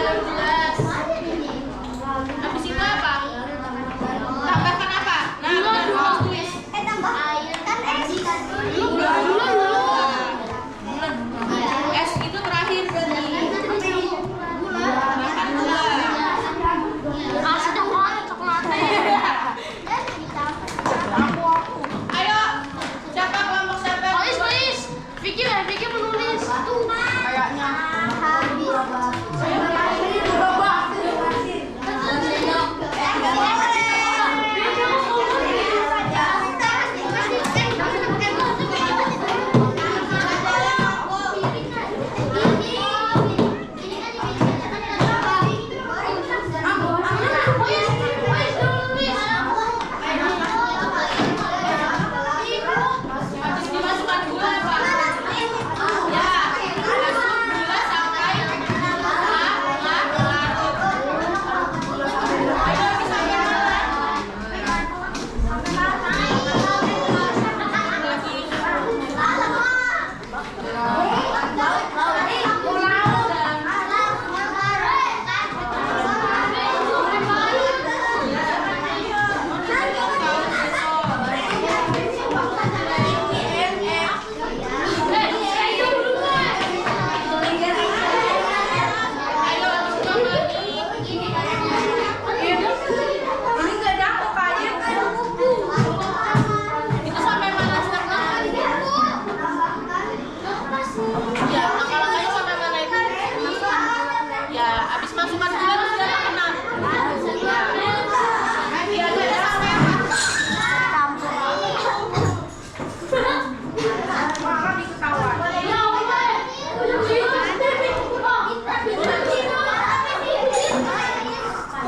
jelas. Habis itu apa? Tambahkan apa? Nah, benar harus tulis. Tambah air kan es Es itu terakhir berarti. Tambahkan gula. Ayo, siapa kelompok siapa? Vicky menulis. Kayaknya. Habis dimasukkan gula apa? Ya, aduk gula sampai larut. Ayo bisa jalan. Ayo masukkan lagi. Itu sampai mana stepnya? Ya, langkah-langkahnya sampai mana itu? Ya, habis masukkan gula terus dia kena. Ya, dia sampai apa?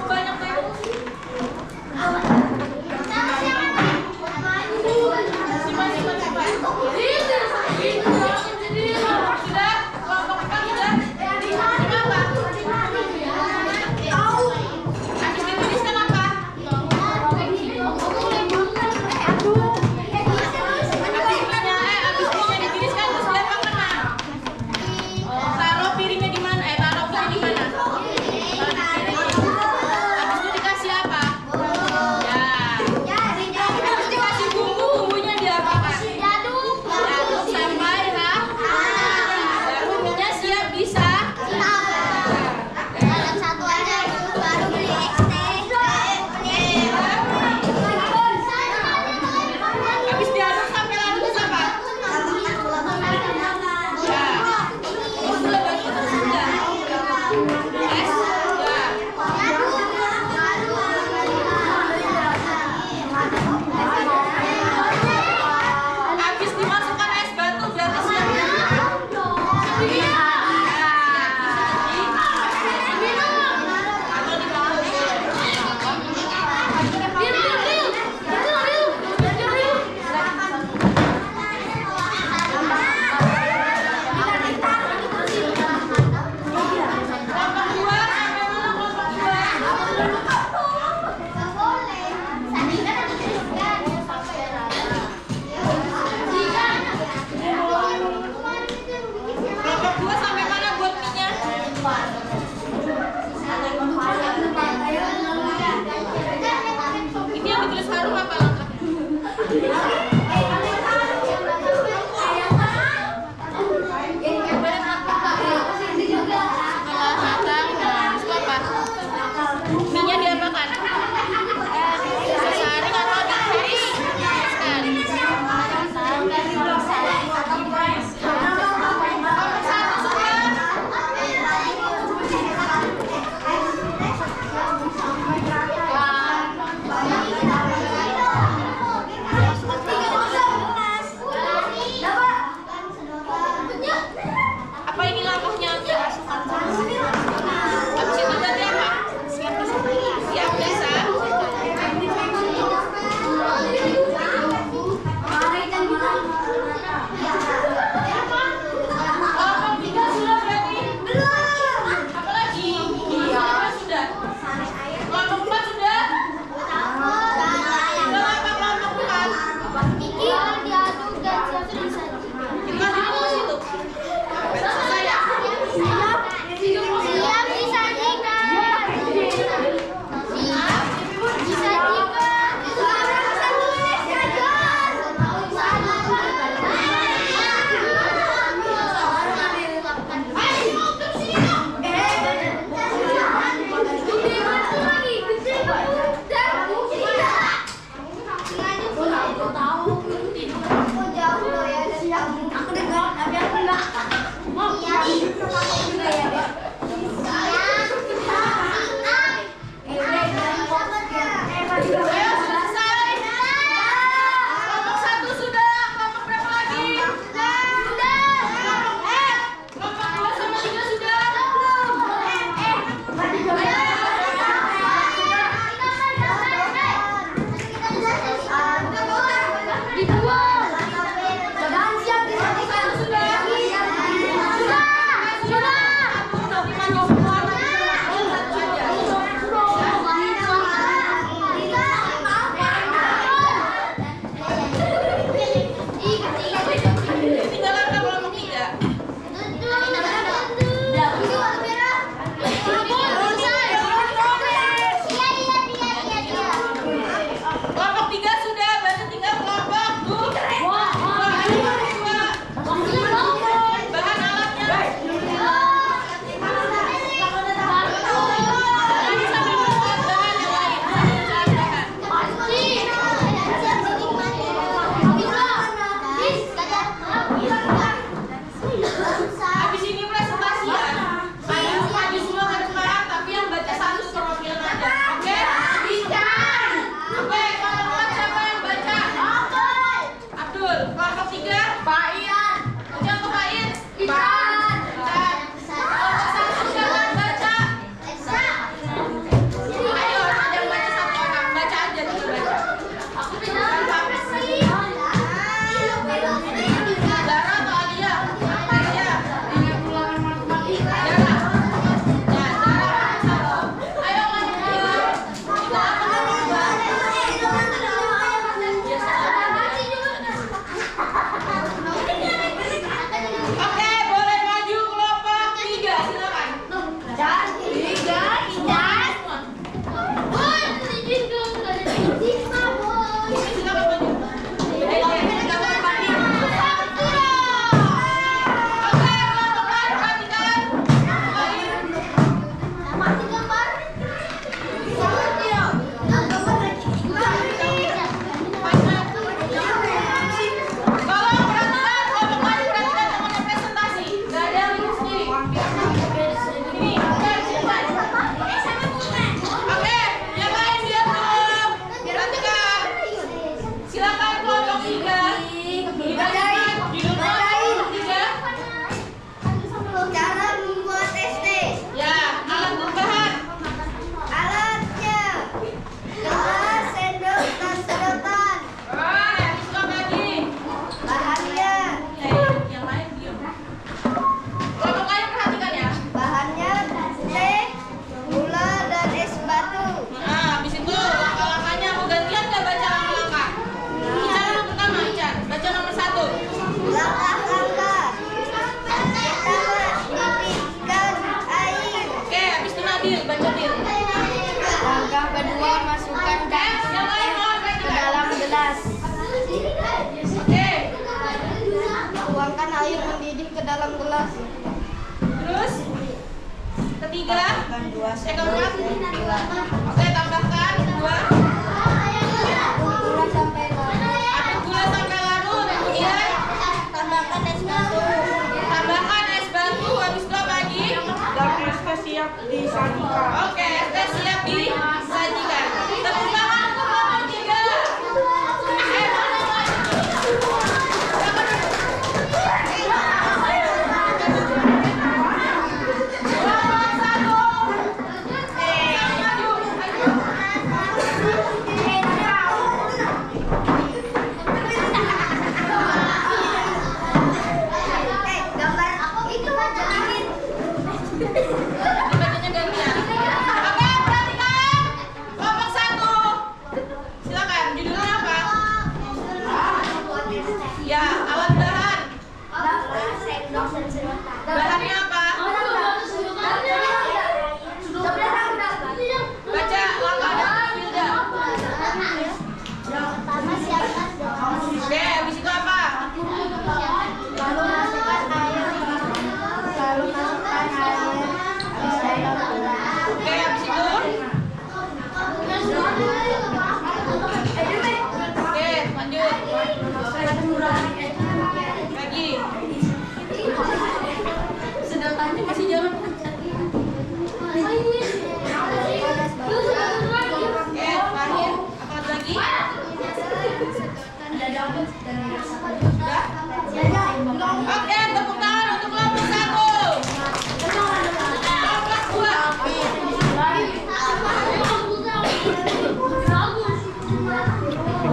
Banyak deh. Simpan. Sudah, kelompok empat sudah. Ini apa? Habis dituliskan apa? Habisnya dituliskan terus dia apa kena? Taruh piringnya di mana? Taruh piringnya di mana? Habis itu dikasih apa? Ya. Terus dikasih bumbunya diapakan? Diaduk sampai baru minyak siap bisa. satu aja baru beli Habis diaduk sampai larut terus apa? Ya. Gula batu terus sudah. Es sudah. Habis dimasukkan es batu berarti siap. Iya. Atau dibawa. Kelompok Dil, baca Dil. Langkah kedua, masukkan ke dalam gelas. Oke. Tuangkan air mendidih ke dalam gelas. Terus ketiga, keempat. Oke, tambahkan 2. Aduk gula sampai larut. Aduk gula sampai larut. Kemudian Tambahkan es batu. tambahkan es batu. Habis itu apa lagi? Dan esnya siap disajikan. Oke, es teh siap disajikan. Tepuk tangan untuk kelompok 3. Bacanya gantian. Oke, perhatikan. Kelompok 1. Silakan, judulnya apa? Ya, alat bahan. Bahannya apa? Baca langkah dari Wilda. Pertama siapkan doang. Oke, habis itu apa? Lalu masukkan air. Oke, habis itu? Oke, lanjut. Lagi. Sedotannya masih jalan. Oke, terakhir. Apa lagi? Sudah? Oke, tepuk tangan untuk kelompok 1. Kelompok 2.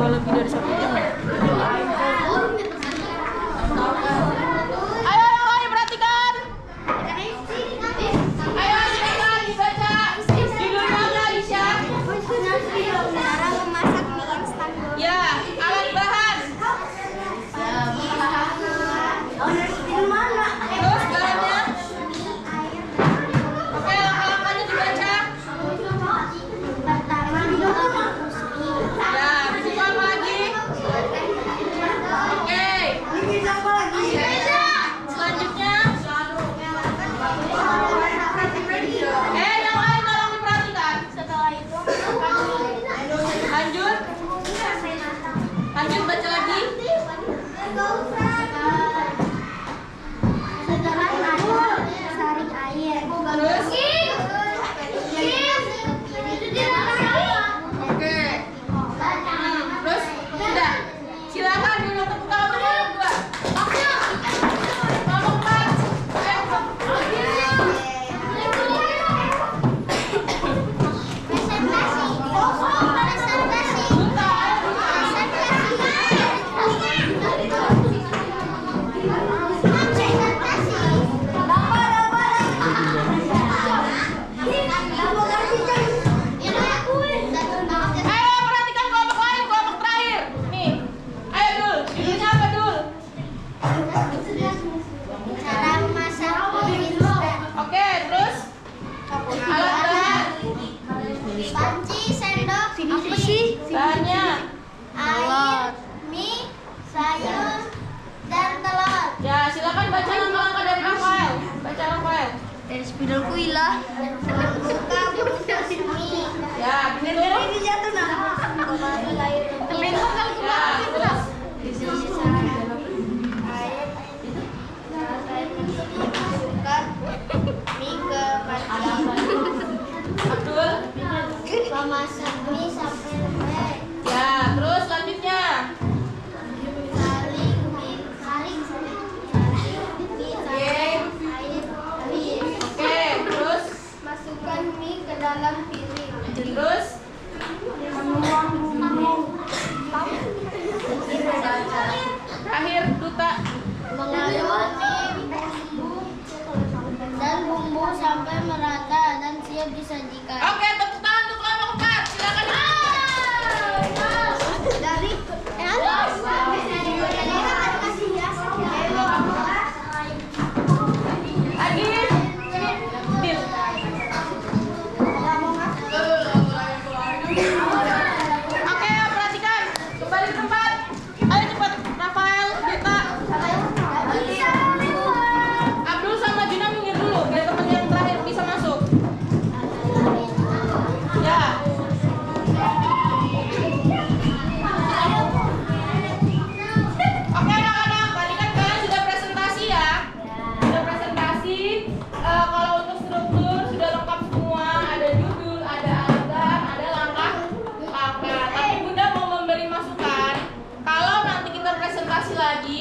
Lebih dari 1 jam. Ayo yang lain perhatikan. Ayo silakan dibaca. Judulnya apa, Aisyah? Cara memasak mie instan. Ya, alat bahan. Terus bahannya. Oke, langkah-langkahnya dibaca. Pertama, rebus mie. Ya, habis itu apa lagi? Oke. Selanjutnya. Yang lain tolong diperhatikan. Setelah itu, Lanjut. Lanjut baca lagi. setelah matang, saring air. Terus. Oke. Terus sudah. Silakan dulu tepuk tangan untuk kelompok 2. Kelompok 4. Ayo perhatikan kelompok lain, kelompok terakhir. Nih. Ayo Dul, judulnya apa Dul? Cara memasak mie instan. Oke, terus alat bahan. Panci, sendok, apa sih? Bahannya. Air, mie, sayur, dan telur. Ya, silakan baca langkah-langkah dari Rafael. Baca Rafael. Dari spidolku hilang. Suka mie. Ya, begitu. Ini jatuh nah. Air, mie. Ya, terus. Masukkan mie ke panci. Abdul. Memasak mie sampai lembek. Ya, terus selanjutnya. Saring mie, air, mie. Oke, terus. Masukkan mie ke dalam piring. Terus. Menuang bumbu. Terakhir, Duta. Mengaduk dan bumbu sampai merata dan siap disajikan. Oke, tepuk tangan untuk kelompok 4. Silakan. Dari Lagi. Dil.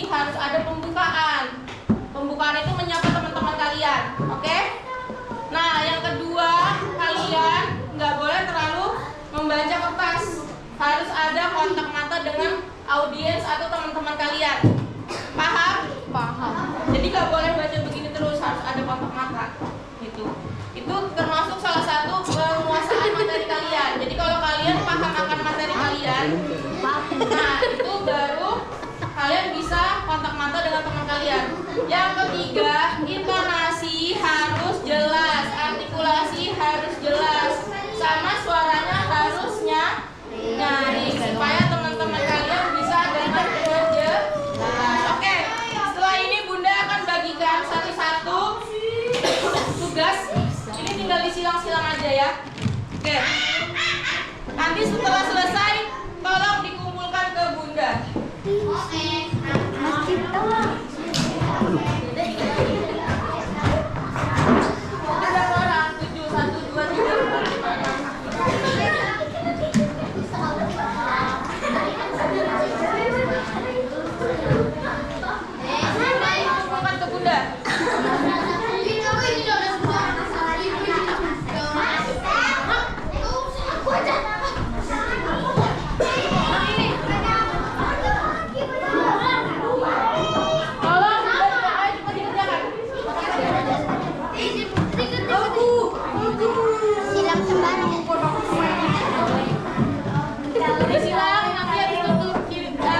harus ada pembukaan. Pembukaan itu menyapa teman-teman kalian, oke? Nah, yang kedua, kalian nggak boleh terlalu membaca kertas. Harus ada kontak mata dengan audiens atau teman-teman kalian. Paham? Paham. Jadi nggak boleh baca begini terus, harus ada kontak mata. Gitu. Itu termasuk salah satu penguasaan materi kalian. Jadi kalau kalian paham akan materi kalian, nah itu baru kalian bisa kontak mata dengan teman kalian. Yang ketiga, intonasi harus jelas, artikulasi harus jelas, sama suaranya harusnya nyaring supaya teman-teman kalian bisa dengar dengan jelas. Oke, setelah ini Bunda akan bagikan satu-satu tugas. Ini tinggal disilang-silang aja ya. Oke. Nanti setelah selesai, tolong dikumpulkan ke Bunda. Berapa orang? 7, 1, 2, 3, 4, 5, 6. Kumpulkan ke Bunda. Tolong cepat dikerjakan. Silang sembarang. Disilang nanti habis tutup Bunda.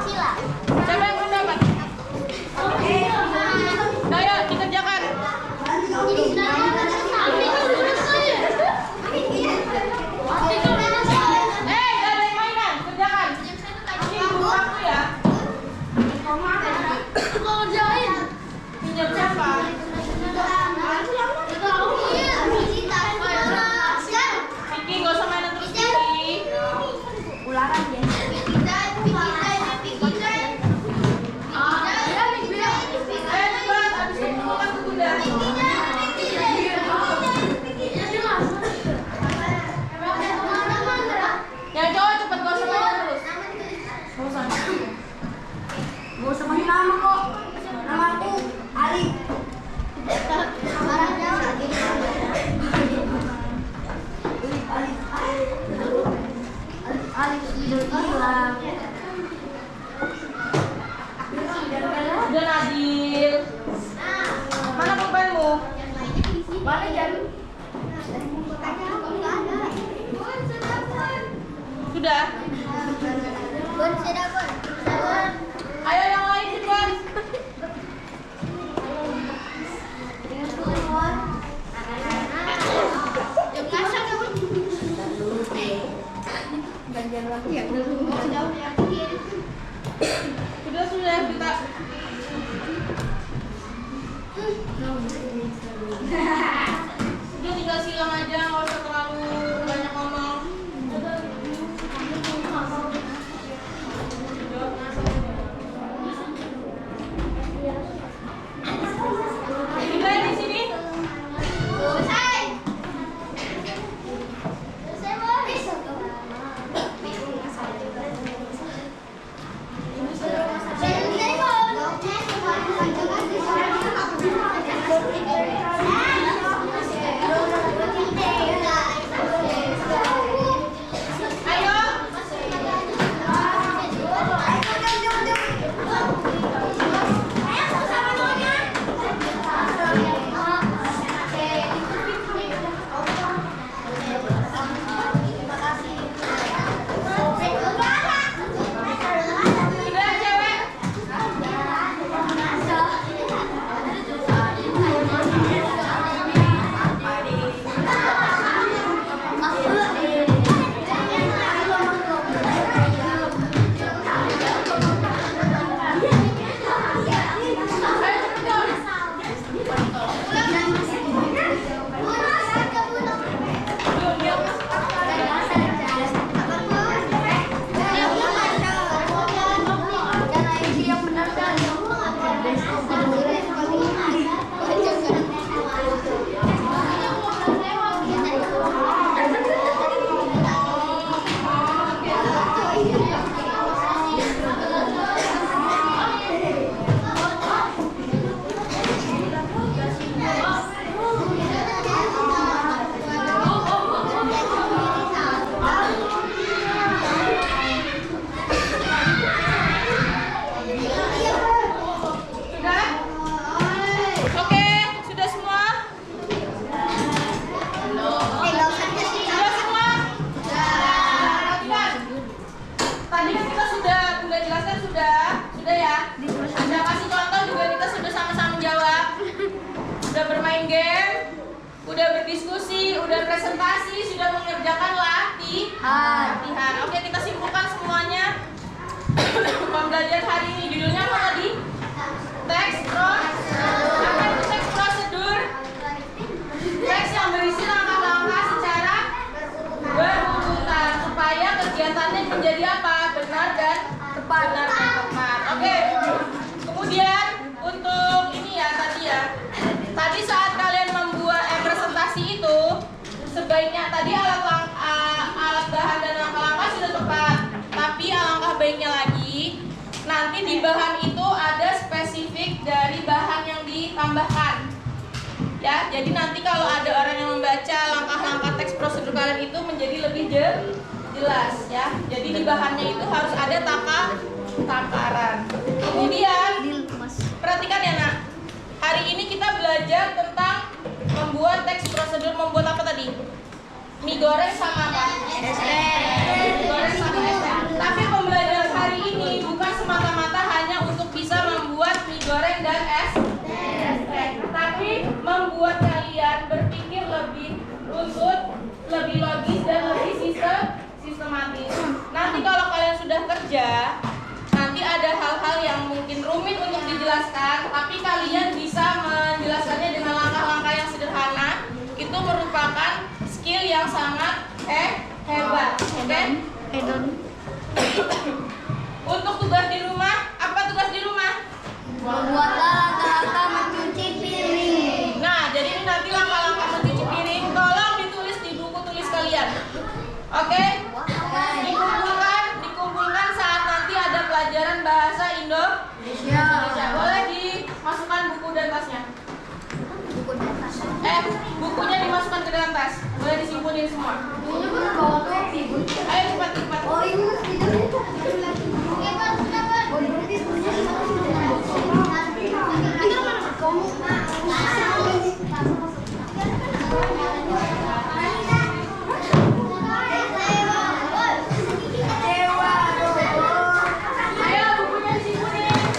Silang. Siapa yang belum dapat? Ayo dikerjakan. Gak ada yang mainan, kerjakan. Ini guru aku ya. Pinjam siapa? Vicky, gak usah mainan terus Vicky. Cepat, habis itu kumpulkan ke Bunda. Yang cowok cepet, gak usah mainan terus. Gak usah pakai nama kok. Nama aku Ali. Ali sudah hilang. Udah Nabil. Mana pulpenmu? Mana jarum? Sudah. Bon, sudah bon. Ayo yang lain cepat. Sudah kita. Udah tinggal silang aja, nggak usah terlalu banyak ngomong. Juga di sini. Selesai. Selesai. berdiskusi, udah presentasi, sudah mengerjakan latihan. Oke, kita simpulkan semuanya. Pembelajaran hari ini judulnya apa tadi? Teks prosedur. Teks yang berisi langkah-langkah secara berurutan supaya kegiatannya menjadi apa? Benar dan tepat. Oke. Kemudian untuk ini ya tadi saat kalian membuat presentasi itu sebaiknya tadi alat bahan dan langkah-langkah sudah tepat. Tapi alangkah baiknya lagi nanti di bahan itu ada spesifik dari bahan yang ditambahkan. Ya, jadi nanti kalau ada orang yang membaca langkah-langkah teks prosedur kalian itu menjadi lebih jelas ya. Jadi di bahannya itu harus ada takaran. Kemudian perhatikan ya nak. Hari ini kita belajar tentang membuat teks prosedur, membuat apa tadi? Mie goreng sama apa? Mie goreng sama es teh. Tapi pembelajaran hari ini bukan semata-mata hanya untuk bisa membuat mie goreng dan es teh, tapi membuat kalian berpikir lebih runtut, lebih logis dan lebih sistematis. Nanti kalau kalian sudah kerja, nanti ada hal-hal yang mungkin rumit untuk dijelaskan, tapi kalian bisa menjelaskannya dengan langkah-langkah yang sederhana. Itu merupakan skill yang sangat hebat. Oke? Untuk tugas di rumah, apa tugas di rumah? Membuatlah langkah-langkah mencuci piring. Nah, jadi ini nanti langkah-langkah mencuci piring tolong ditulis di buku tulis kalian. Oke? Dikumpulkan saat nanti ada pelajaran bahasa Indonesia. Boleh dimasukkan buku dan tasnya. Bukunya dimasukkan ke dalam tas. Boleh disimpulin semua. Ayo cepat. Oh, ini Ayo bukunya disimpulin.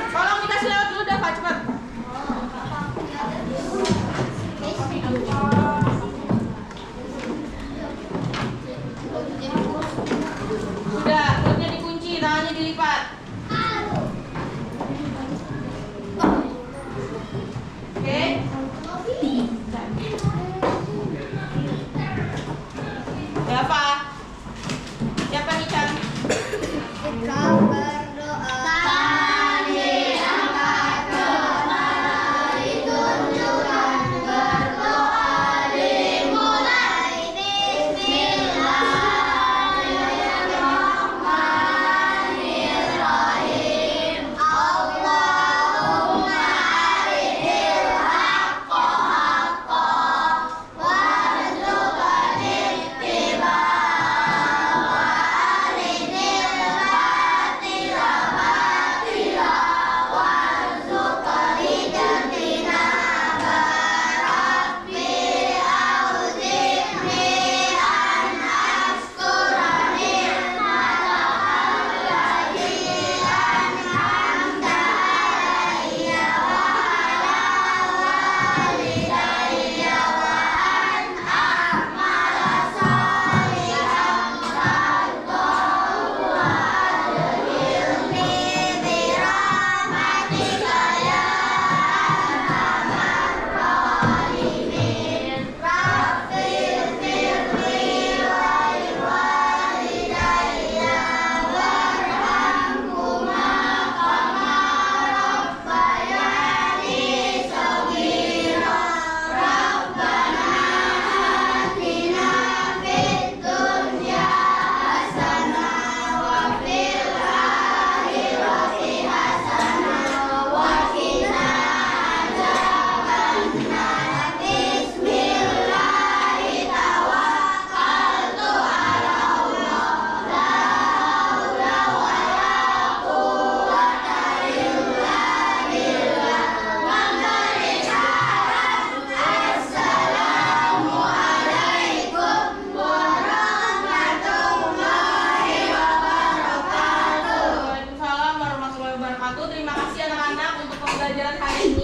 Tolong dikasih lewat dulu dah, Pak, cepat. Sudah, mulutnya dikunci, tangannya dilipat. Oke. Ya, Pak. Siapa nih, Chan? Kau berdoa. wabarakatuh. Terima kasih anak-anak untuk pembelajaran hari ini.